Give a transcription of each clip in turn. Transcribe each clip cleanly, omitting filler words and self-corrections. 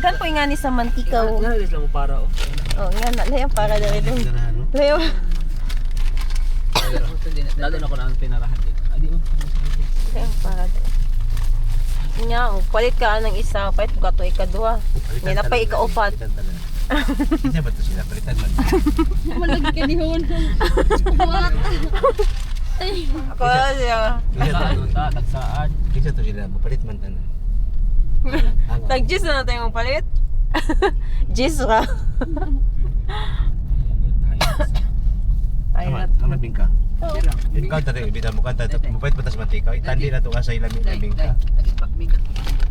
Daghan po nga ni sa mantika o. Nahalis lang mo para o. Oh, nga na layang para dali dong. Layang. Lalo na ko na ang tinarahan dito. Adi mo. Layang para dali. Nga, palit ka ng isa, palit ka to ikaduha. Nga na pa ikaupat. Hindi ba ito sila? Palitan man. Malagi ka ni Hon. Ako siya. Tagsaan. Kisa ito sila. Mapalit man tanan. Tag-jis na natin yung palit. Jis ka. Ay, Ano bingka? Ikaw tadi bida mo kan tadi mapait batas mantika. Itandi na to ka sa ilalim ng bingka.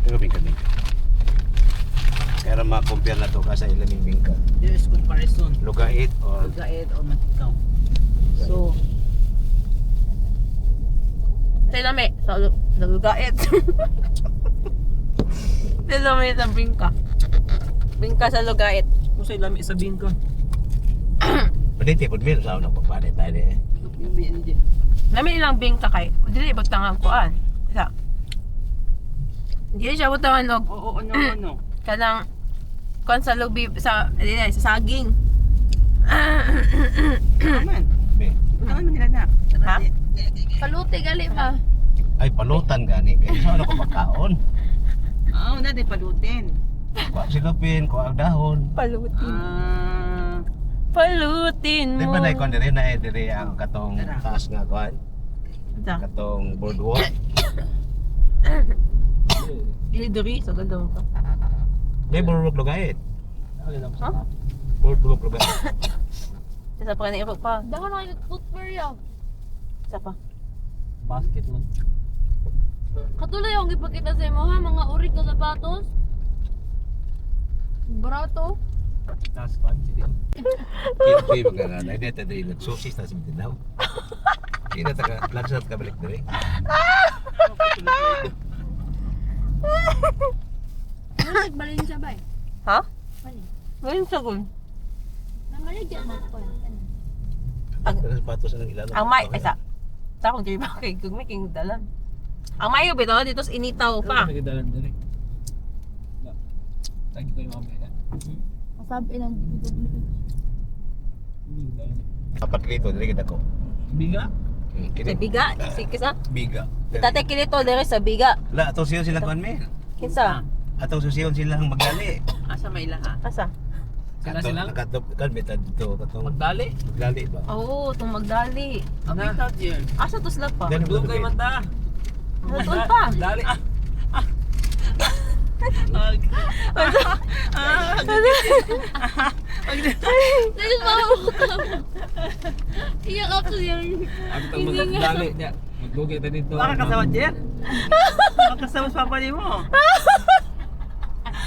Ano bingka? Kaya ma-compare na to ka sa ilalim ng bingka. There is comparison. Lugait or Gait o matikaw. So, tayo lami. Sa lugait. Tayo lami sa bingka. Bingka sa lugait. kung sa ilami sabihin ko. pwede tipod mil sa unang papalit tayo eh. Lami ilang bingka kay. Dili butangan ko an. Isa. Dili siya butangan og Oo, ano. kanang kon sa lubi sa dili sa saging. Aman. Be. Bukan man nila na. Ha? Paluti gali pa. Ay palutan gani kay sa una ko pagkaon. Oo, na di palutin. Kuha silupin, kuha ang dahon. Palutin. Ah, Palutin Di mo. ba na ikon diri na diri ang katong taas nga kuan? Ito. Katong boardwalk. Dili diri sa ganda mo pa. May boardwalk lugait. Ha? Boardwalk lugait. Isa pa kanina pa. Dako na kayo footwear yaw. Isa pa. basket man. Katulad yung ipakita sa imo ha, mga urig na sapatos. Barato. Taas pan, sige. Kaya magkakala, hindi natin diri nagsusis na si Mitinaw. Hindi na taga, lagsat ka balik diri. Ano nagbalin siya ba? Ha? Bali. Ngayon sa gun. Namaligyan mo ko. Ang sapatos ng ilan. Ang may isa. Sa akong diri ba kay kung may king dalan. Ang mayo bitaw dito sa initaw pa. Nagdalan dali. Tagi ko yung mamaya. Masabi lang. Apat lito diri kita ko. Biga? Sa biga, si kisa. Biga. Tatay kilito diri sa biga. La atong siyon sila kuan me. Kinsa? Atong susiyon silang magali. Asa may ilaha? Asa? Sila sila? Nakatop kan metad dito katong Magdali? magali ba. Oo, itong magdali. Ang bitaw diyan. Asa to sila pa? Dali mo Dugay man ta. Doon pa. Dali. Dahil mahuhukam. Iyak ako yan. Ako tang magdali niya. Magdugay ta dito. Baka kasama Jer? Kasama sa papa mo.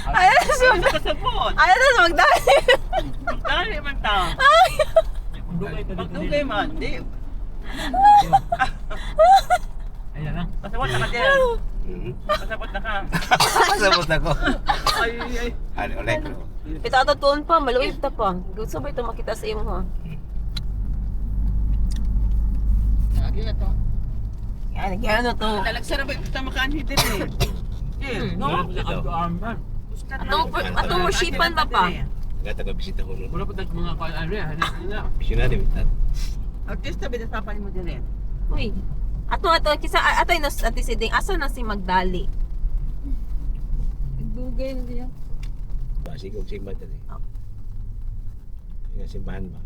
Ayan sa Kasabot. Ayan sa magdali. Dali man tao. Magdugay ta dito. Pagdugay man, di. Ayan na. Pasabot na ka Jer. Mhm. Pasabot na ka. Sabot ako. Ay, ay. Ano ulit. Pitata tuon pa, maluwid ta pa. Gusto ba ito makita sa imo ha? Lagi na to. Yan, gano'n to. Talagsara ba ito makaan hidin eh. Jer, no? Atong worshippan ba pa? Gata ka bisita ko nun. Wala pa tayong mga kuan ano yan. Missionary bitan. Artista ba sa papa mo Jer? Uy. Ato kisa atay nas antisiding asa na si Magdali. Dugay na siya. Basi kong simbahan tadi. Yung simbahan ba?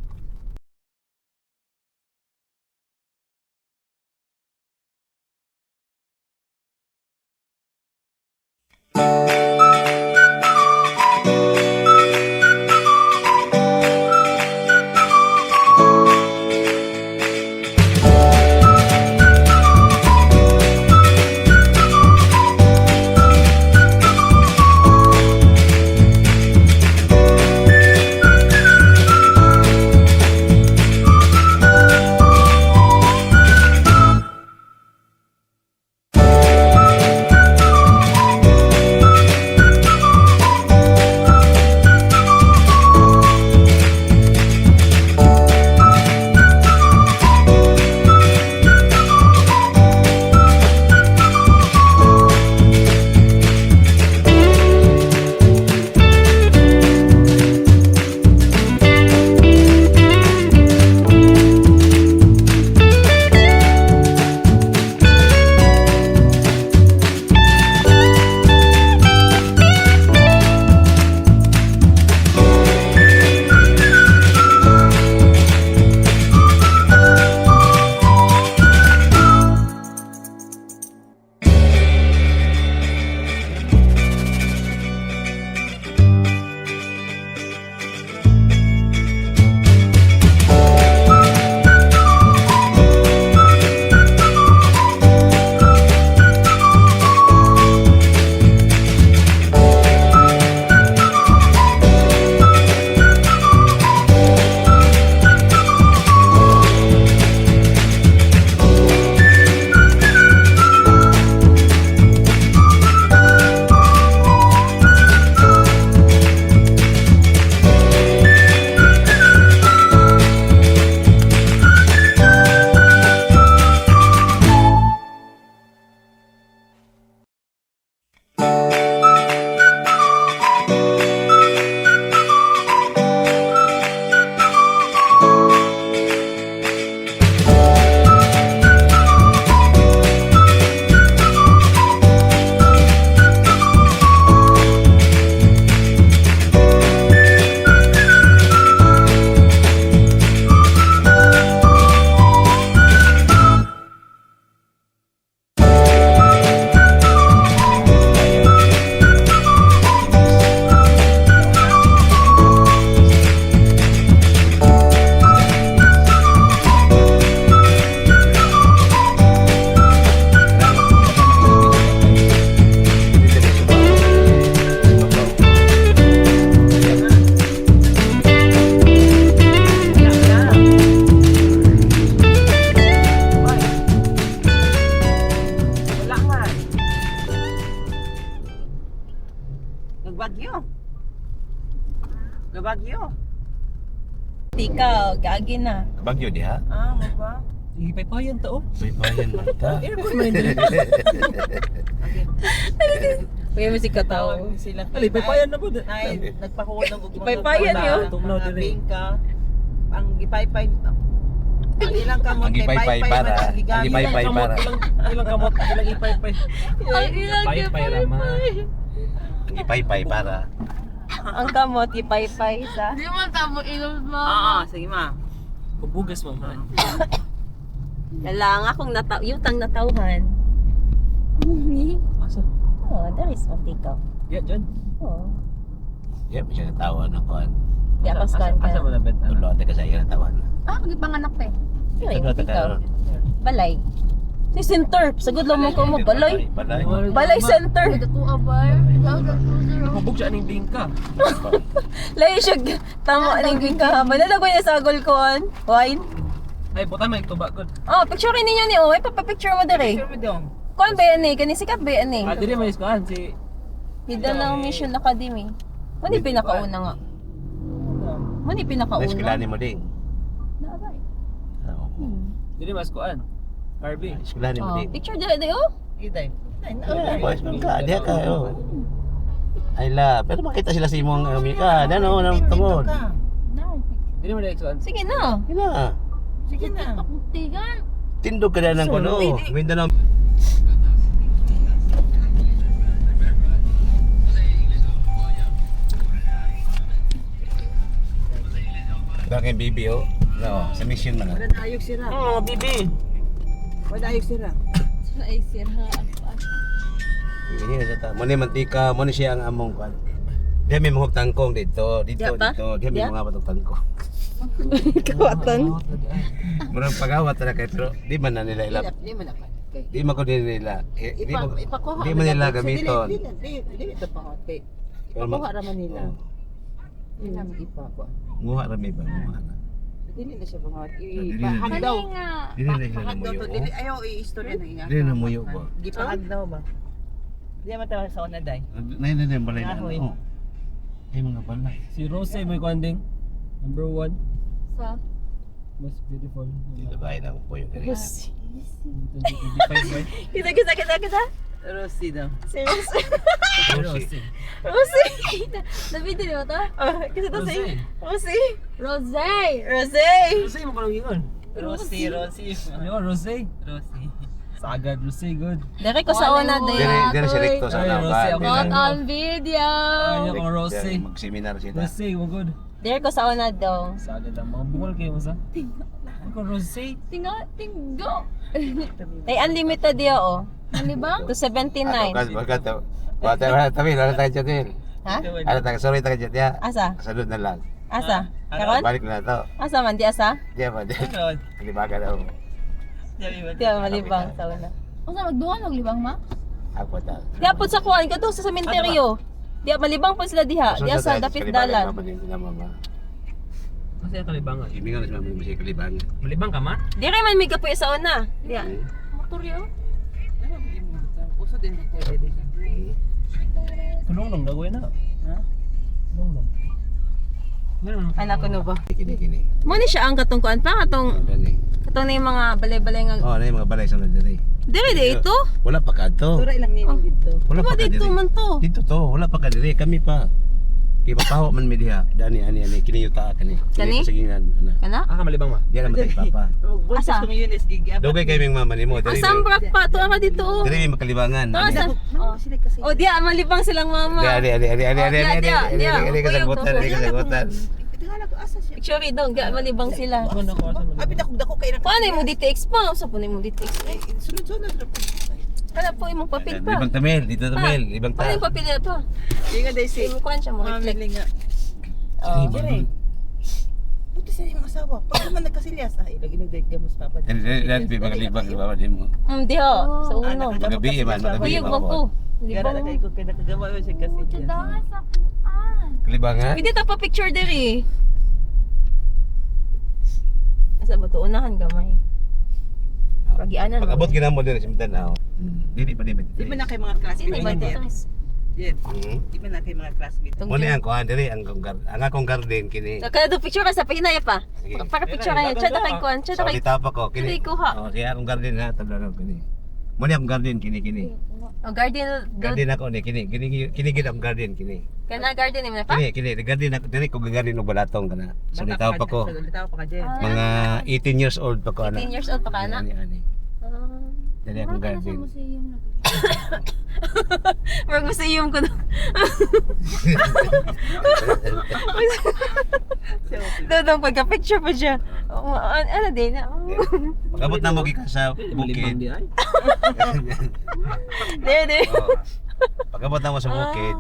Gabagyo. Ikaw, gagi na. Bagyo diha. Ah, mo ba? Ipay-payan to oh. May bayan man ta. Kuya mo si Kataw. Sila. Ali, ipay-payan na po. Ay, nagpakuha ng Ipay-payan yun. Tugnaw mga din eh. bingka. Ang gipay-pay. Ang ilang kamot Ang ipay-pay para. Ang ipay-pay para. Ilang kamot, ilang ipay-pay. Ay, ilang Ipay-pay raman. Ang ipay-pay para. Ang kamot, ipay-pay sa. Di man tamo ilog mo. Oo, sige ma. Kubugas mo man. Lalang akong yutang natawhan. Asa? Oh, there is one tikaw. Yeah, John. Oh. Yep, siya natawa na kuan. Di ako scan Asa mo ka. na bet? Tulo ate ka sa iya natawa na. Ah, gipanganak te. Ay, Tulo ate tikaw. ka. Balay. Si Center. Sagod lang mo ko mo. Balay. Balay. Balay Center. Datu abay. Kubog siya aning bingka. Layo siya. Tama aning ka. Manalagoy na sa agol ko. Wine. Ay, buta may tuba ko. Oh, picture ninyo ni Oy. Papapicture mo dere. Picture mo dong. Kuan ba yan eh? Kani sikat ba yan eh? Ah, dili man iskuhan si Mindanao Mission Academy. Mani pinakauna nga. Mani pinakauna. Eskwelahan mo ding. Naabay. dili man iskuhan. Harvey. Eskwelahan mo Oh, ding. picture dere de oh. Iday. Boys, ka diha ka oh. Ay la, pero makita sila sa imong Mika. Dano nang tungod. Dili man iskuhan. Sige na. Kina. Sige na. Pakutigan. Tindog ka na ng kuno. Mindanao. Bakit bibi oh? No, sa mission man. Wala na ayok sira. Oh, bibi. Wala ayok sira. Ay, sirha. Ini sa ta. Mo ni mantika, mo ni siya ang among kwan. Dia may mga tangkong dito, Diya pa? Dia may Diya? mga batong tangkong. Kawatan. Murang pagawat na kay pero di man na nila ilap. Di man ako. Di man ko din nila. Di man Ipakuha. di man nila gamiton. Dili ito pa hote. Pero Ipakuha raman nila. Oh. Dili na ipakuha. Nguha ra may ba nguha na. Dili na siya bangot. Dili Ipahag na. daw. nga. Dili na sila Pahag daw muyo. to. Dili ayaw i-istorya na nga. Dili na muyo ba? Gipahag daw ba? Di naman tayo sa una day. Nay na din balay na. Kahoy. Oh. Ay mga balay. Si Rose may kuanding. Number 1. Sa. Most beautiful. Dito ba na po yung diri. 25 right? Kita. Rosie daw. Serious. Rose. Rosie. Nabidin mo to? Oh, kasi to Rose. si Rosie. Rose! Rose. Rose mo kanang ingon. Rosie. Ano, Rose? Rosie. Sagad, Rose, good. Dere ko sa una Diri day. diri si Recto sa Ay, naban. Rosy, ako Not lang. on video! Ayaw kong Rose. Mag-seminar sila. Rose, mo good. Dere ko sa una daw. Sagad lang, mga bungol kayo mo sa. Ako, Rose. Tinggo! Ay unlimited yo oh. Ano ba? To 79. Bagato. Wala tabi, wala tayo dyan. Ha? Ano tayo, sorry tayo dyan. Ya. Asa? Kasunod na lang. Asa? Karon? Balik na to. Asa man di asa? Diyan ba? Karon. Libaga daw. Di ako malibang sa una. Kung saan magduhan, maglibang ma? Ako ta. Di apod sa kuan ka to sa sementeryo. Di malibang po sila diha. Di sa dapit dalan. Kasi ang kalibangan. Ibingan na siya may kalibangan. Malibang ka ma? Di rin man miga po sa una. Di. Motor yun? Uso din dito. Kulong-long, dagawin na. Ha? Kulong-long. Meron. Anak ko no ba? Kini. Mo ni siya ang katong kuan pa katong Gani. na yung mga balay-balay nga. Oh, na yung mga balay sa diri. Diri di ito. Wala pa ka to. Tura ilang nining dito. Wala Diba pa ka dito diri. man to? Dito to, wala pa ka diri. Kami pa. Kaya papaho man mi diha. Dani ani kini yuta kani. Kani? Pasingan ana. Kana? Ah, ka malibang ma? Diyan naman tayo papa. Buntis Asa? kong Yunis gigi. Dugay kay ming mama nimo. Ang sambrak pa to ka dito oh. Diri may makalibangan. To asa? Oh, sila kasi. Oh, di malibang silang mama. Di kasagutan, di kasagutan. Tingala ko asa siya. Picture daw, ga malibang sila. Ako na ko asa malibang. Abi dako kay na. Paano mo dito expo? Sa puno mo dito expo. Sunod-sunod ra po. Kana po imong papel pa. Ibang tamil, dito tamil, ibang Paano ta. yung papel na pa? Inga day si. Imong kuan siya mo reflect. Mamili nga. Oh. Dire. Buti sa imong asawa. Pag naman nagkasilyas, ilag-ilag day gamos papa. Dali makalibang sa baba nimo. Di ho, sa uno. Magabi man, magabi Kuyog man po. Gara na kay ko kay nakagawa mo siya kasilyas. Dahan sa kuan. Kalibangan? Pwede ta pa picture diri. Asa ba to unahan gamay? Pagianan. Pag-abot ginamo diri sa Mindanao. Dili pa di. Di ba na kay mga Sino classmates ba niya? to? Di Jen, Hmm. di ba na kayo mga classmates? Tungkol. Muna ang kuan diri ang akong garden kini. Kaya do picture ka sa pinaya pa. Sige. Para picture kayo. Chat kay kuan. Chat Sa kay. ulita pa ko Kini kini. ko ha. Oh, siya akong garden ha tabla kini. Muna akong garden kini. Oh, garden do. Garden ako ni kini gid ang garden kini. Kana garden ni pa? Kini garden ako diri ko garden og balatong kana. Sa ulita pa ko. Salitaw pa ka, Jen. Mga 18 years old pa ko ana. 18 years old pa ka na. Ani. Dali akong Mura ka na sa garden. museum na. Marag museum ko na. Dodong pagka-picture pa siya. Ano din? Pagabot na mo ka sa bukid. There. Oh. Pagabot na mo sa bukid.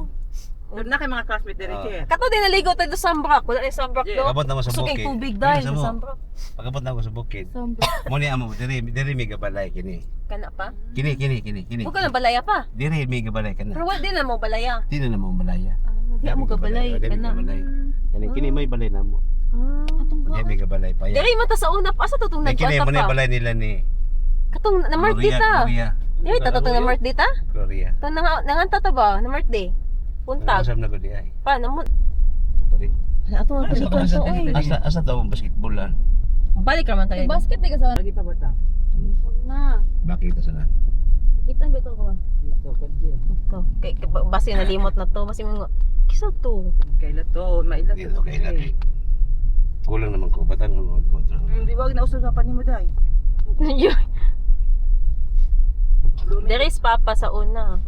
Doon na kayo mga classmates diri, Oh. Jen. Kato din naligo tayo sa Sambrak. Wala yung Sambrak do. Pagabot na mo sa Gusto bukid. kay tubig dahil Sa sa mo. Sambrak. Pagabot na mo sa bukid. Sombra. Mo ni amo diri mi gabalay kini. Kana pa? Kini. Huwag ka na balaya pa. Diri mi gabalay kana. Pero wala din na mo balaya. Di na mo balaya. Di mo ka balay. Diri mi Kana. gabalay. Kini may balay na mo. Atong Di mi gabalay pa yan. Diri mo ta sa una pa. Asa tutong Kini mo nagkota ni pa? balay nila ni Katong na Mart dita. Diri ta tutong na Mart dita? Gloria. To nanganta ta ba? Na Mart day. Puntag. Usab na ko di ay. Pa namo. Bari. Ato nga pelikon to oy. Asa daw ang basketball lan. Balik raman tayo. basket di ka sa Lagi pa ba ta? na. Bakit sa na? Kita ba ito ka ba? Dito, ka, Jen. To. Kay basi nalimot na to. Basi mo kisa to. Kailan to? Mailan Di okay lagi. Kulang naman ko batan mo ko. Di ba naususapan ni mo dai? There is papa sa una.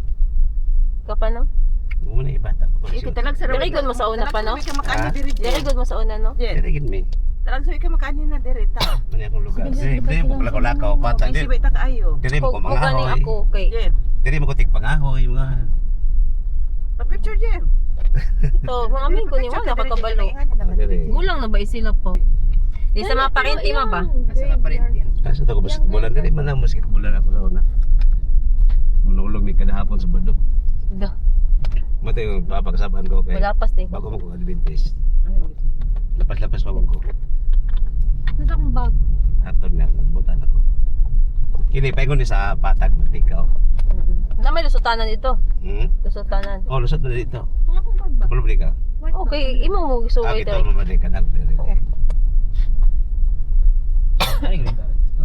Ka pa no? Mo na ibata pa ko. Talag sa Very good mo sa una pa, no? Ka makaani diri, Very Jen. good mo sa una no? Jen, Diri gid mi. talag sa ka makaani na diri ta. Mani akong lugar. Diri mo lakaw-lakaw bata May diri. sibay ta kaayo. Diri mo ko Kung ganing mangahoy. ako kay Jen, Diri mo ko tik pangahoy mga. pa-picture, Jen. to mga amin ko ni mo nakakabalo. Gulang na ba sila po? Di sa mga parenti mo ba? Asa ka parenti? Asa to ko basketballan diri man ang basketballan ako sa una. Manulog mi kada hapon sa bado. Da. Matay yung papakasabahan ko kay Wala pas din. bago mo ko Adventist. Lapas-lapas pa mo ko. Nasa akong bag. Hapon nga nagbutan ako. Kini paingon ni sa patag matikaw. Na may lusutanan dito. Hmm? Lusutanan. Oh, lusot na dito. Itong akong bag ba? Bulong di ka. White Okay, imo mo gisuway Ito diri. mo ka na diri. Ano yung galit dito?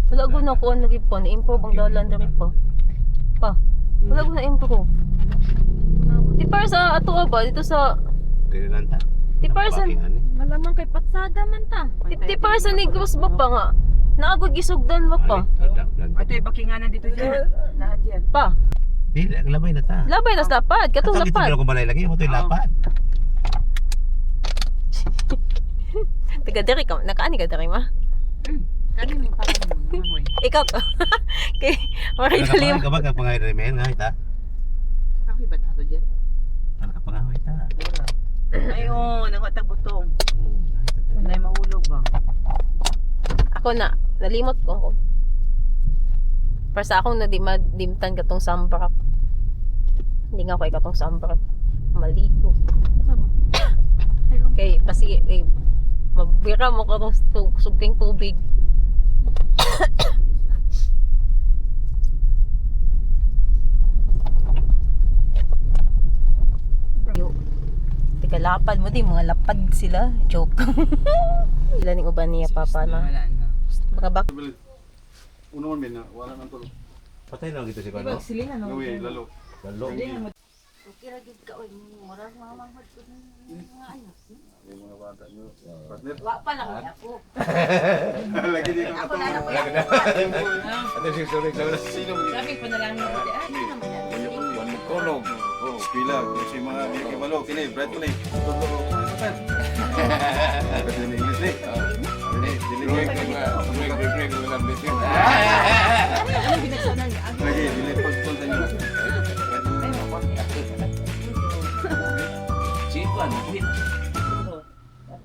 Wala ko na kuan lagi po, na-improve ang dalan diri po. Pa. Wala ko na improve. Di para sa ato ba dito sa Diri lang ta. di para sa Malamang kay patsada man ta. di para sa Negros ba pa nga. Naagod gisugdan ba pa? Ito yung bakinganan dito, Jen. Na, Jen. Pa. Dili, labay na ta. Labay nas lapad, katong Katong ito lapad. ko balay lagi mo to'y lapad. Taga diri ka, nakaani ka diri ma. Kanin yung papa mo, nangahoy. Ikaw to. Kay Maray Dalim. Ka ba ka pangay remen nga ita? Kahoy ba ta to, Jen? Ano ka pangahoy ta? Ayun, ang watag butong. Hmm. Nay mahulog ba? Ako na, nalimot ko. Para sa akong nadimtan katong sambrak. Hindi nga ako katong sambrak. Maligo. Kay pasi mabira mo katong sugting tubig. Yo. Tika lapad mo di mga lapad sila. Joke. Sila ning uban niya papa na. Wala na. Baka bak Uno man na wala nang tulog. Patay na dito si Kano. Silina no. Gawi lalo. Lalo. Yung mga bata nyo. Partner. wa pa lang ako. Lagi di ka matulog. Ate si sorry. Sino mo? Sabi pa na lang mo di ay naman yan. Wan mo tulog. Oh, pila kasi mga di ka malo kini Brad ko ni. Tulog. Kasi ni English ni. Lagi dili pagtol sa inyo.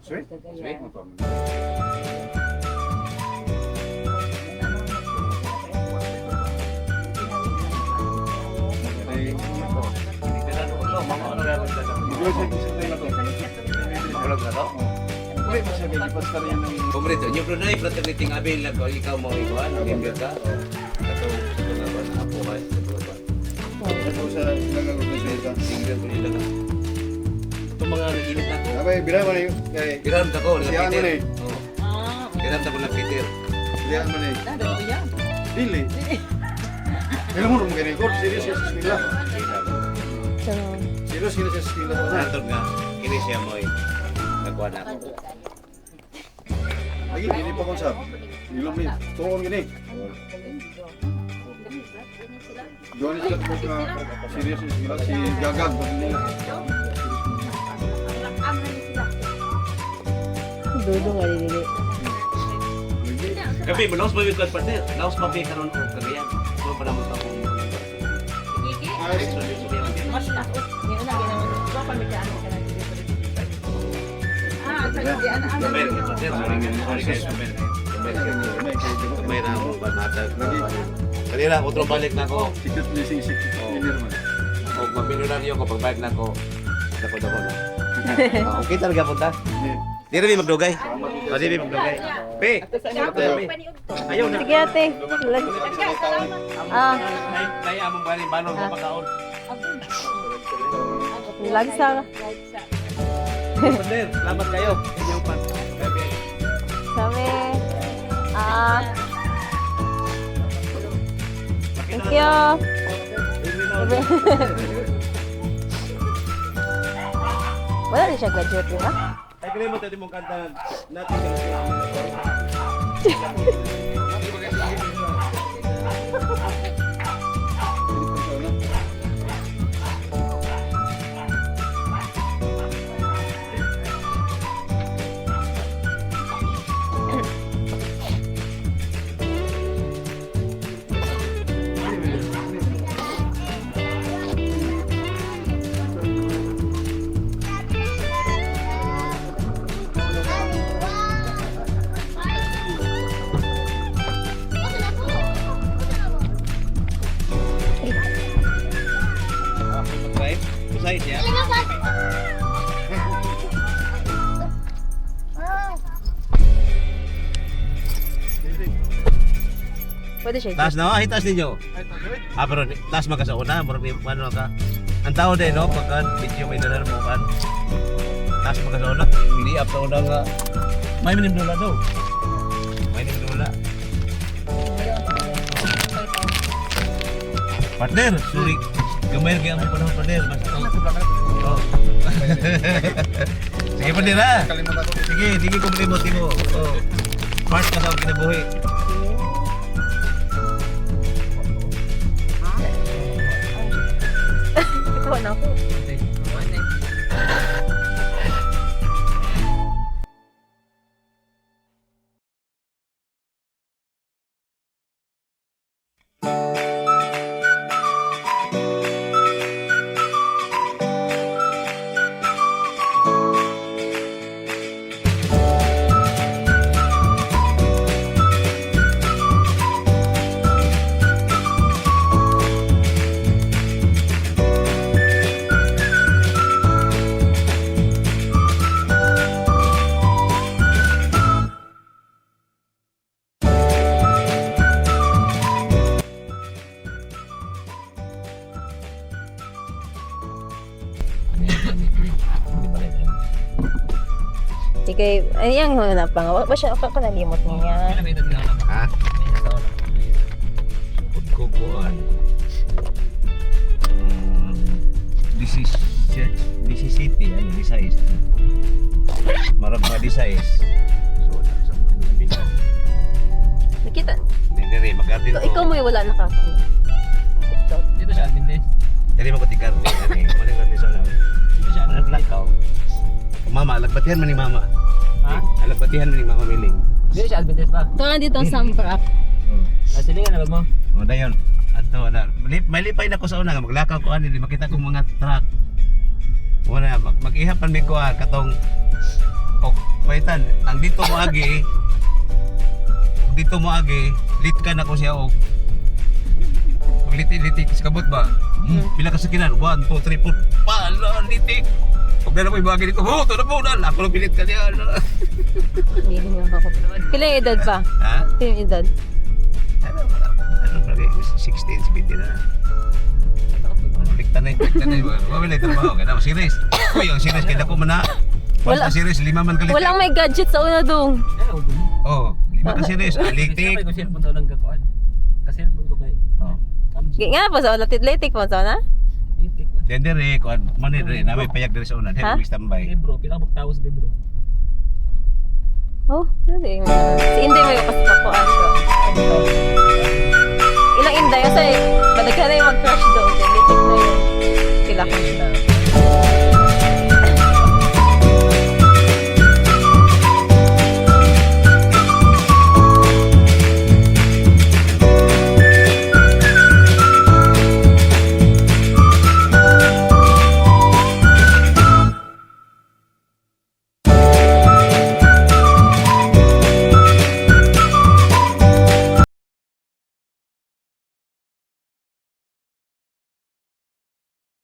Sweet? Sweet mo pa. Kumrito, nyo pronay fraternity nga avail ko ikaw mo ikuan, member ka. Kato nga ba ako kay Ito sa ilagang organisasyon. Tingnan mo nila. Itong mga naginit ako. Abay, birahan mo na yun. Biram ako, Siyahan mo na eh. Biram ako ng Peter. Birahan mo na eh. Dili. Kailan mo rin ganyan ko? Serious ka sa eskwela. Serious ka na sa eskwela. Natod nga, kini siya mo eh. Nagkuha na ako. Lagi, hindi pa kong sab. Ilang min. Tuon gini. Doon sila po na serious sa eskwela. Si Gagag. Dudo nga nilili. Kapi, malaos ba yung partner? Laos pa pa karon o kagayan. So pa naman ako. Kanina, otro balik na ako. Secret blessing, secret engineer man. O magmilyonaryo ko, pagbalik na ako. Dako-dako na. Okay talaga punta? Di rin magdugay. O, di rin magdugay. Pe! Ayaw na. Sige ate. Ah, Kaya among bali, balon mo pagkaon. lagsa. Partner, salamat kayo. Inyong pan. Sabi. Ah. Thank you. Wala rin siya graduate ha? Ay, kaya mo tayo mong kanta natin. Side ya. Pwede siya. Taas na, ay taas ninyo. Pero taas maka sa una, ano ka. Ang tao din, no? Pagka video may dalar mo kan. Taas maka sa una. Hindi up sa una nga. May minim dola daw. May minim dola. Partner, sorry. Gamay kaya mo panahon partner. Oh. Sige partner ha. Sige, hindi ko malimot mo. Oh. Part ka sa kinabuhi. Ikaw na ako. Ikay, ay yang na pa nga. Ba siya ka nalimot niya. Ha? Kukuan. This is city, ano, this is. Marag mga this is. So, sa mga bilang. Nakita. Hindi rin, mag-garden ko. Ikaw mo yung wala nakaka. TikTok. Dito siya, Adventist. Hindi rin mag-garden. Maling garden sa lang. Dito siya, Naglakaw. Mama, alagbatihan man ni mama. Ha? Alagbatihan man ni mama Miling. Dito siya, Adventist ba? Ito nga dito ang Samprak. Silingan na ba mo? O, dayon. Ato na. May lipay na ko sa una nga maglakaw ko ani, makita ko mga truck. Wala mag-ihapan mi ko katong ok paitan. Ang dito mo agi. Dito mo agi, lit ka na ko siya og. Pagliti-liti sa kabot ba? Pila ka sakinan? 1 2 3 4. Pala litik. Pag na mo ibagi dito, oh, to na po na. Ako lang pilit ka niya. Hindi nga ako. Kailan yung edad pa? Ha? Kailan yung edad? Ano ba? 16, 17 na. Baliktad na wala trabaho kada series. Uy, ang series kay dako man na. Wala. Wala series 5 man kalit. Walang may gadget sa una dong. Oh, 5 ka series, alitik. Kasi ko cellphone daw lang kakuan. Kasi cellphone ko kay. Oh. Nga pa sa una, atletic po sa una. Itik ko. Then dire kuan man dire na may payag dire sa unan. Ha? Hey, standby. Libro, pila ka magtawas libro. Oh, dali. Si Inday may kapakuan ko. Ilang Inday kasi badaghan na yung mag-crush doon. Atletic na yun. Sila ko.